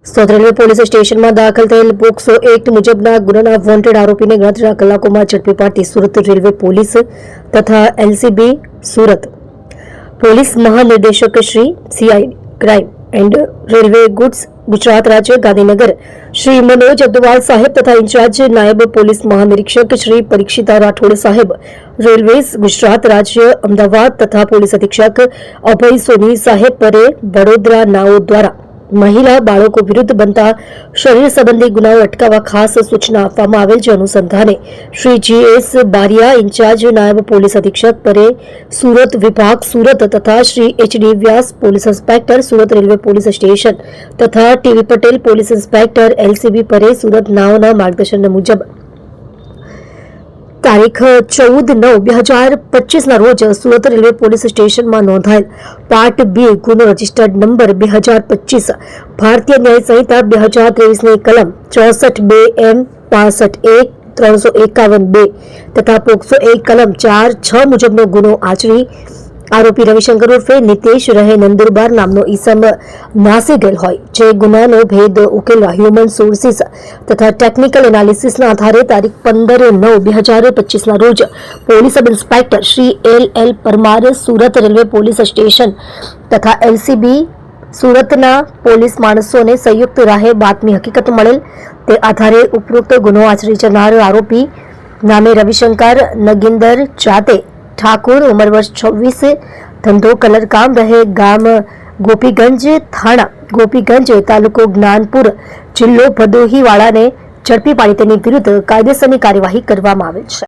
Surat railway police સ્ટેશનમાં દાખલ થયેલ પોક્સો એક્ટ મુજબના ગુનાના વોન્ટેડ આરોપીને ગણતરીના કલાકોમાં ઝડપી પાડતી સુરત રેલવે પોલીસ તથા એલસીબી સુરત પોલીસ મહાનિર્દેશક Shri CID crime and railway goods Gujarat રાજ્ય ગાંધીનગર શ્રી મનોજ અગ્રવાલ સાહેબ તથા ઇન્ચાર્જ નાયબ પોલીસ મહાનિરીક્ષક શ્રી પરીક્ષિતા રાઠોડ સાહેબ રેલવેઝ ગુજરાત રાજ્ય અમદાવાદ તથા પોલીસ અધિક્ષક અભય સોની સાહેબ પરે વડોદરા નાઓ દ્વારા મહિલા બાળકો વિરુદ્ધ બનતા શરીર સંબંધી ગુનાઓ અટકાવવા ખાસ સૂચના આપવામાં આવેલ, જે અનુસંધાને શ્રી જીએસ બારિયા ઇન્ચાર્જ નાયબ પોલીસ અધિક્ષક પરે સુરત વિભાગ સુરત તથા Shri HD Vyas police inspector Surat railway police station તથા TV Patel police inspector LCB પરે સુરત નાઓના માર્ગદર્શન મુજબ તારીખ 14/9/2025 રોજ સુરત રેલવે પોલીસ સ્ટેશનમાં નોંધાયેલ પાર્ટ 2 ગુનો રજિસ્ટર્ડ નંબર 2025 ભારતીય ન્યાય સંહિતા 2023ની કલમ 64(2)M 65(1) 351(2) તથા પોક્સો 1 કલમ 4(6) મુજબનો ગુનો આચરી આરોપી રવિશંકર ઉર્ફે નિતેશ રહે નંદુરબાર નામનો ઈસમ નાસી ગયેલ હોય, જે ગુનાનો ભેદ ઉકેલવા હ્યુમન સોર્સિસ તથા ટેકનિકલ એનાલિસિસના આધારે તારીખ 15/9/2025ના રોજ police sub inspector Shri L Parmar Surat railway police station તથા એલસીબી સુરતના પોલીસ માણસોને સંયુક્ત રાહે બાતમી હકીકત મળેલ, તે આધારે ઉપરોક્ત ગુનો આચરી જનાર આરોપી નામે રવિશંકર નગિંદર જાતે ઠાकुर उम्र वर्ष 26, धंधो कलर काम, रहे गाम गोपीगंज, थाना गोपीगंज, तालुको ज्ञानपुर, जिल्लो भदोही वाळाने झड़पी पाड़ी तेनी विरुद्ध कायदेसरनी कार्यवाही करवामां आवेल छे।